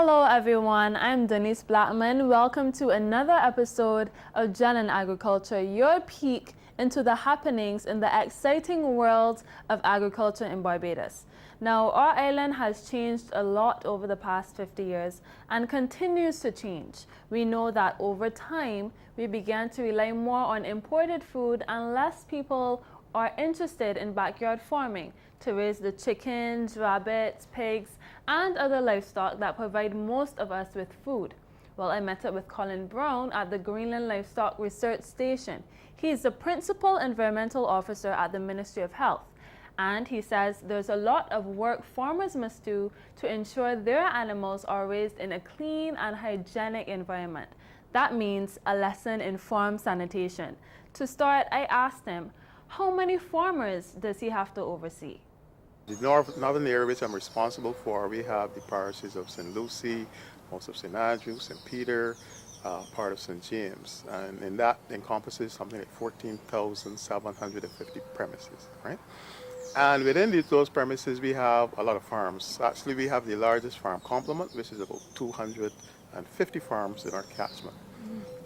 Hello everyone, I'm Denise Blackman. Welcome to another episode of G.E.L in Agriculture, your peek into the happenings in the exciting world of agriculture in Barbados. Now, our island has changed a lot over the past 50 years and continues to change. We know that over time, we began to rely more on imported food and less people are interested in backyard farming to raise the chickens, rabbits, pigs, and other livestock that provide most of us with food. Well, I met up with Colin Brown at the Greenland Livestock Research Station. He is the Principal Environmental Officer at the Ministry of Health. And he says there's a lot of work farmers must do to ensure their animals are raised in a clean and hygienic environment. That means a lesson in farm sanitation. To start, I asked him, how many farmers does he have to oversee? The northern area which I'm responsible for, we have the parishes of St. Lucie, most of St. Andrew, St. Peter, part of St. James, and that encompasses something like 14,750 premises, right? And within those premises, we have a lot of farms. Actually, we have the largest farm complement, which is about 250 farms in our catchment.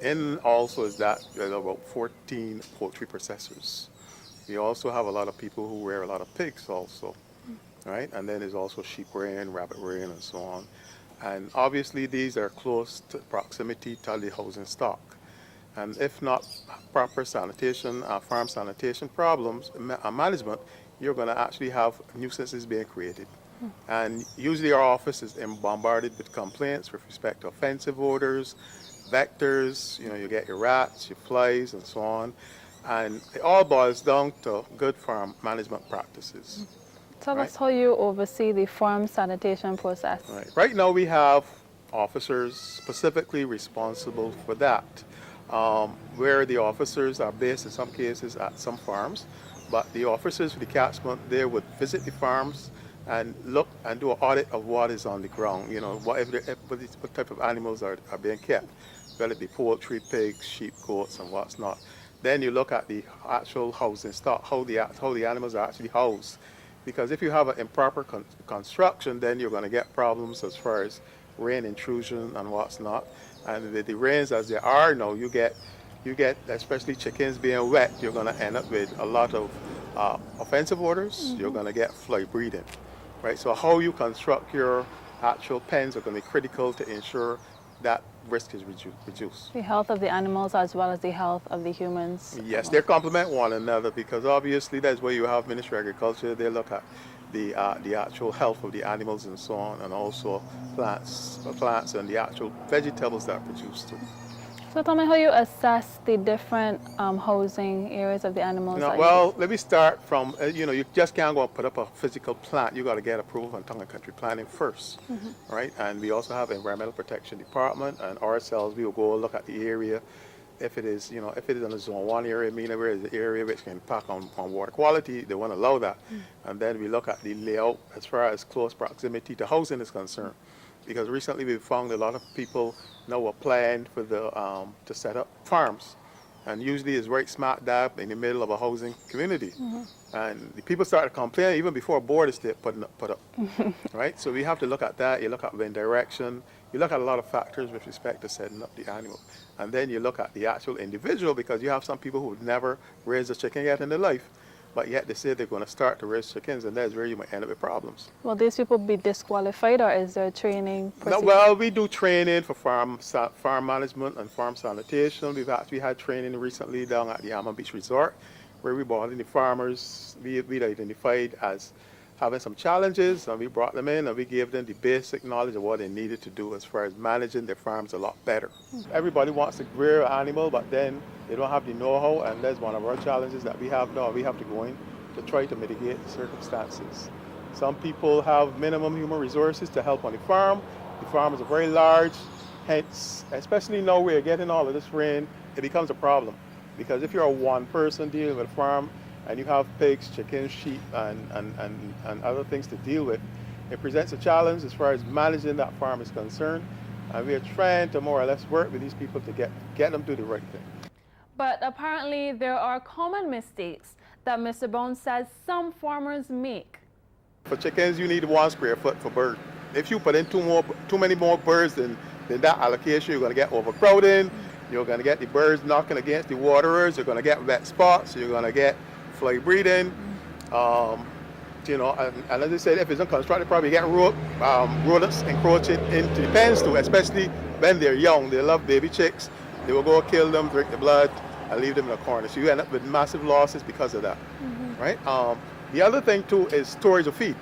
And also is that there are about 14 poultry processors. We also have a lot of people who rear a lot of pigs also, right? And then there's also sheep rearing, rabbit rearing, and so on. And obviously these are close to proximity to the housing stock. And if not proper sanitation, farm sanitation problems, management, you're going to actually have nuisances being created. And usually our office is bombarded with complaints with respect to offensive odors, vectors, you get your rats, your flies, and so on. And it all boils down to good farm management practices. Tell us how you oversee the farm sanitation process. Right now we have officers specifically responsible for that, where the officers are based in some cases at some farms, but the officers for the catchment, they would visit the farms and look and do an audit of what is on the ground, what type of animals are being kept, whether it be poultry, pigs, sheep, goats, and what's not. Then you look at the actual housing stock, how the animals are actually housed. Because if you have an improper construction, then you're going to get problems as far as rain intrusion and what's not. And with the rains as they are now, you get especially chickens being wet, you're going to end up with a lot of offensive odors. You're going to get fly breeding, right? So how you construct your actual pens are going to be critical to ensure that risk is reduced. The health of the animals as well as the health of the humans. Yes, they complement one another because obviously that's where you have Ministry of Agriculture. They look at the actual health of the animals and so on, and also plants and the actual vegetables that are produced too. So tell me how you assess the different housing areas of the animals. Well, let me start from, you just can't go and put up a physical plant. You got to get approval from Tongue and Country Planning first, right? And we also have Environmental Protection Department, and ourselves, we will go look at the area. If it is, in a Zone 1 area, meaning where is the area which can impact on water quality, they want to allow that. And then we look at the layout as far as close proximity to housing is concerned. Because recently we found a lot of people now are planned for to set up farms, and usually it's right smack dab in the middle of a housing community. And the people started complaining even before borders they put up, right? So we have to look at that. You look at wind direction. You look at a lot of factors with respect to setting up the animal, and then you look at the actual individual because you have some people who would never raise a chicken yet in their life. But yet they say they're going to start to raise chickens, and that's where you might end up with problems. Will these people be disqualified, or is there training procedure? No, well, we do training for farm management and farm sanitation. We've actually had training recently down at the Almond Beach Resort, where we brought in the farmers we identified as having some challenges, and we brought them in and we gave them the basic knowledge of what they needed to do as far as managing their farms a lot better. Everybody wants to rear an animal, but then they don't have the know-how, and that's one of our challenges that we have now. We have to go in to try to mitigate the circumstances. Some people have minimum human resources to help on the farm. The farms are very large, hence, especially now we're getting all of this rain, it becomes a problem. Because if you're a one person dealing with a farm, and you have pigs, chickens, sheep, and other things to deal with, it presents a challenge as far as managing that farm is concerned. And we are trying to more or less work with these people to get them to do the right thing. But apparently there are common mistakes that Mr. Brown says some farmers make. For chickens, you need 1 square foot for bird. if you put in too many more birds than that allocation, you're going to get overcrowding. You're going to get the birds knocking against the waterers. You're going to get wet spots. You're going to get fly breeding. You know, and as I said, if it's unconstructed, probably get rodents encroaching into the pens too, especially when they're young. They love baby chicks. They will go kill them, drink the blood, and leave them in a corner. So you end up with massive losses because of that, right? The other thing too is storage of feed,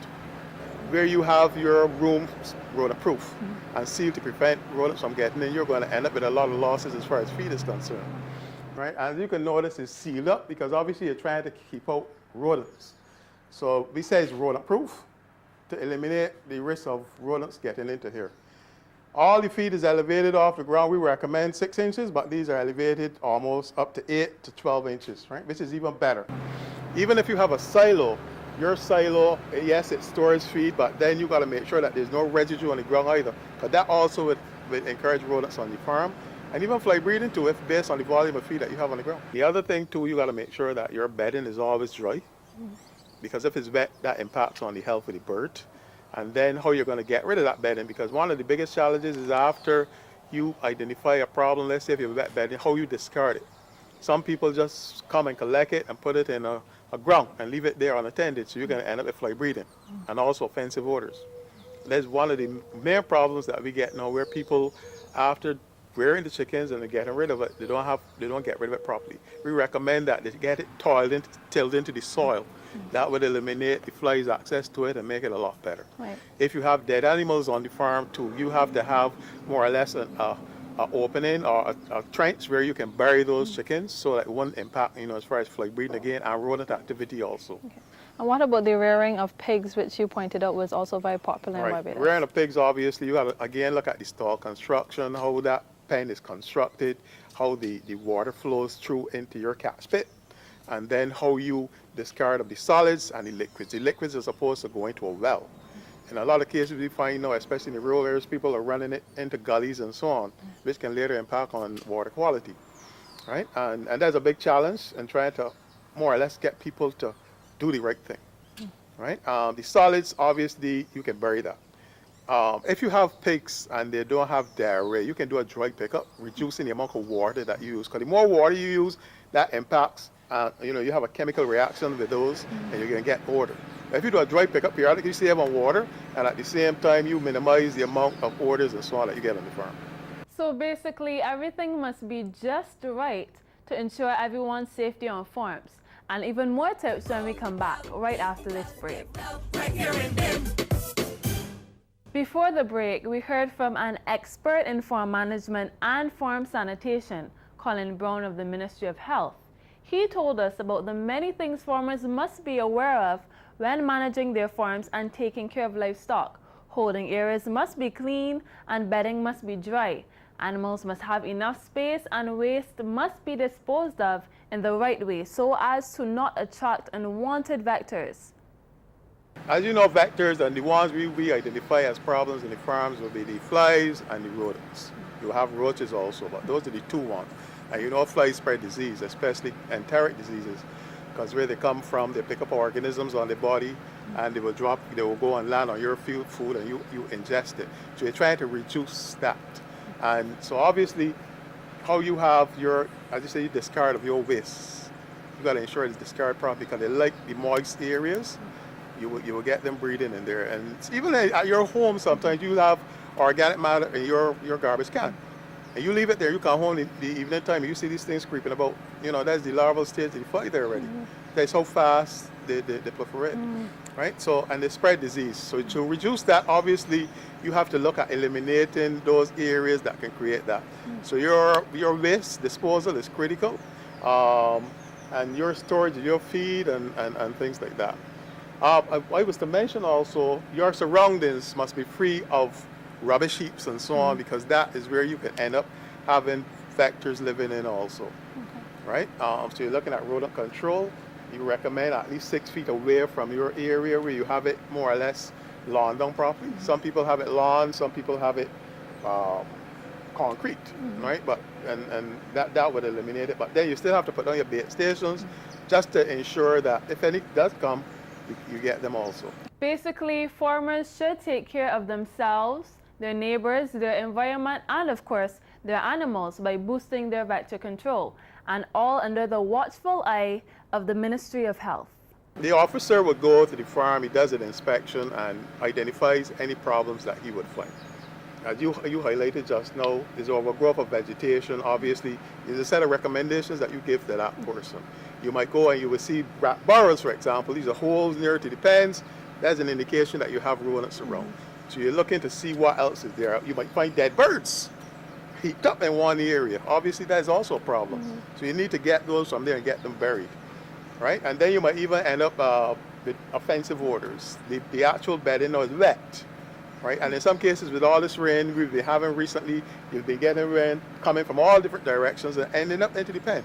where you have your rooms rodent-proof and sealed to prevent rodents from getting in. You're going to end up with a lot of losses as far as feed is concerned, right? As you can notice, it's sealed up because obviously you're trying to keep out rodents. So we say it's rodent-proof to eliminate the risk of rodents getting into here. All the feed is elevated off the ground. We recommend 6 inches, but these are elevated almost up to 8 to 12 inches, right? Which is even better. Even if you have a silo, your silo, yes, it stores feed, but then you got to make sure that there's no residue on the ground either, because that also would encourage rodents on the farm, and even fly breeding too, if based on the volume of feed that you have on the ground. The other thing too, you got to make sure that your bedding is always dry, because if it's wet, that impacts on the health of the bird. And then how you're going to get rid of that bedding, because one of the biggest challenges is after you identify a problem, let's say if you have wet bedding, how you discard it. Some people just come and collect it and put it in a ground and leave it there unattended, so you're going to end up with fly breeding and also offensive odors. That's one of the main problems that we get now, where people, after rearing the chickens and they're getting rid of it, they don't get rid of it properly. We recommend that they get it tilled into the soil. That would eliminate the flies' access to it and make it a lot better. Right. If you have dead animals on the farm too, you have to have more or less an opening or a trench where you can bury those chickens, so that it won't impact, you know, as far as fly breeding again and rodent activity also. Okay. And what about the rearing of pigs, which you pointed out was also very popular in Barbados? Rearing of pigs, obviously, you got to again look at the stall construction, how that pen is constructed, how the water flows through into your catch pit, and then how you discard of the solids and the liquids. The liquids are supposed to go into a well. In a lot of cases we find now, especially in the rural areas, people are running it into gullies and so on, which can later impact on water quality, right? And that's a big challenge in trying to more or less get people to do the right thing, right? The solids, obviously, you can bury that. If you have pigs and they don't have diarrhea, you can do a dry pickup, reducing the amount of water that you use. Because the more water you use, that impacts, you know, you have a chemical reaction with those, and you're going to get odor. If you do a dry pickup periodically, you save on water, and at the same time, you minimize the amount of odors and so on that you get on the farm. So basically, everything must be just right to ensure everyone's safety on farms. And even more tips when we come back, right after this break. Before the break, we heard from an expert in farm management and farm sanitation, Colin Brown of the Ministry of Health. He told us about the many things farmers must be aware of when managing their farms and taking care of livestock. Holding areas must be clean and bedding must be dry. Animals must have enough space and waste must be disposed of in the right way so as to not attract unwanted vectors. As you know, vectors and the ones we identify as problems in the farms will be the flies and the rodents. You have roaches also, but those are the two ones. And you know, flies spread disease, especially enteric diseases, because where they come from, they pick up organisms on the body and they will go and land on your food and you ingest it. So you're trying to reduce that. And so obviously, how you have your, as you say, you discard of your waste, you got to ensure it's discarded properly, because they like the moist areas. You will get them breeding in there. And even at your home, sometimes you have organic matter in your garbage can. And you leave it there, you come home in the evening time, you see these things creeping about. You know, that's the larval stage of the fly there already. That's how fast they proliferate, right? So, and they spread disease. So to reduce that, obviously, you have to look at eliminating those areas that can create that. So your waste disposal is critical, and your storage of your feed and things like that. I was to mention also, your surroundings must be free of rubbish heaps and so on, because that is where you can end up having vectors living in also, right? So you're looking at rodent control. You recommend at least 6 feet away from your area where you have it more or less lawn down properly. Some people have it lawn, some people have it concrete, right? But and that would eliminate it. But then you still have to put down your bait stations just to ensure that if any does come, you get them also. Basically, farmers should take care of themselves, their neighbors, their environment, and of course, their animals by boosting their vector control, and all under the watchful eye of the Ministry of Health. The officer would go to the farm, he does an inspection and identifies any problems that he would find. As you highlighted just now, there's overgrowth of vegetation. Obviously, there's a set of recommendations that you give to that person. You might go and you will see rat burrows, for example. These are holes near to the pens. That's an indication that you have ruminants around. So you're looking to see what else is there. You might find dead birds heaped up in one area. Obviously, that is also a problem. So you need to get those from there and get them buried, right? And then you might even end up with offensive odors. The actual bedding is wet, right? And in some cases, with all this rain we've been having recently, you've been getting rain coming from all different directions and ending up into the pen,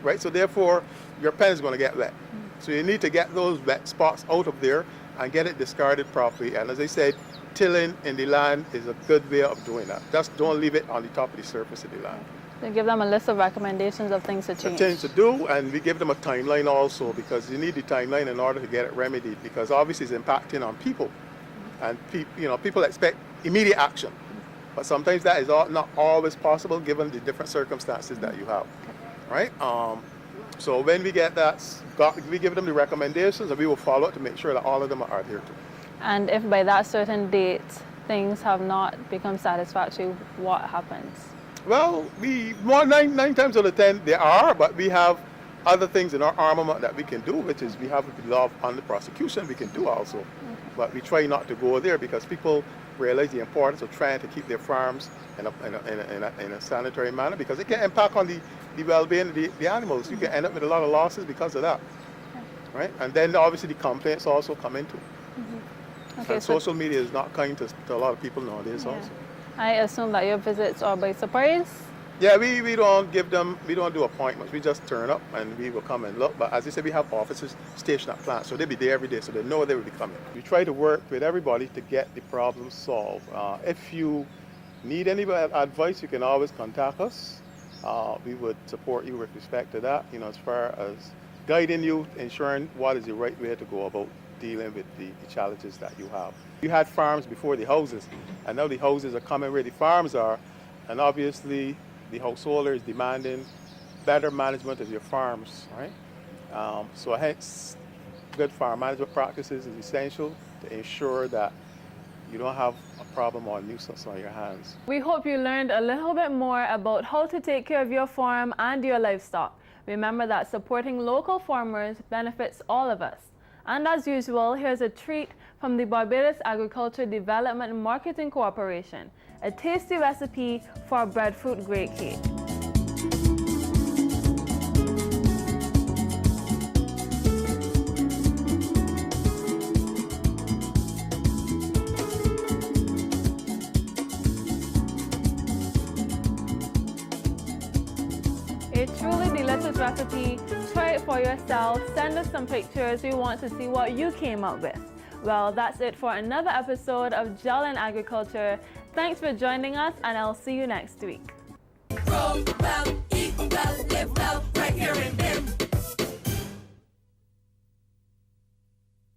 right? So therefore, your pen is going to get wet. So you need to get those wet spots out of there and get it discarded properly. And as I said, tilling in the land is a good way of doing that. Just don't leave it on the top of the surface of the land. So give them a list of recommendations of things to change. Things to do, and we give them a timeline also, because you need the timeline in order to get it remedied, because obviously it's impacting on people. And people expect immediate action. But sometimes that is not always possible given the different circumstances that you have, right? So when we get that, we give them the recommendations and we will follow it to make sure that all of them are adhered to. And if by that certain date things have not become satisfactory, what happens? Well, nine times out of 10 they are, but we have other things in our armament that we can do, which is we have the law on the prosecution we can do also. Okay. But we try not to go there because people realize the importance of trying to keep their farms in a sanitary manner, because it can impact on the well-being of the animals. You can end up with a lot of losses because of that, right? And then obviously the complaints also come into it. Okay, and social media is not kind to a lot of people nowadays also. I assume that your visits are by surprise? Yeah, we don't do appointments. We just turn up and we will come and look. But as I said, we have officers stationed at plants, so they'll be there every day, so they know they will be coming. We try to work with everybody to get the problem solved. If you need any advice, you can always contact us. We would support you with respect to that, as far as guiding you, ensuring what is the right way to go about dealing with the challenges that you have. You had farms before the houses, and now the houses are coming where the farms are, and obviously the householder is demanding better management of your farms, right? So hence, good farm management practices is essential to ensure that you don't have a problem or a nuisance on your hands. We hope you learned a little bit more about how to take care of your farm and your livestock. Remember that supporting local farmers benefits all of us. And as usual, here's a treat from the Barbados Agriculture Development and Marketing Corporation, a tasty recipe for breadfruit grate cake. A truly delicious recipe. Try it for yourself. Send us some pictures. We want to see what you came up with. Well, that's it for another episode of G.E.L in Agriculture. Thanks for joining us, and I'll see you next week. Grow well, eat well, live well, right here in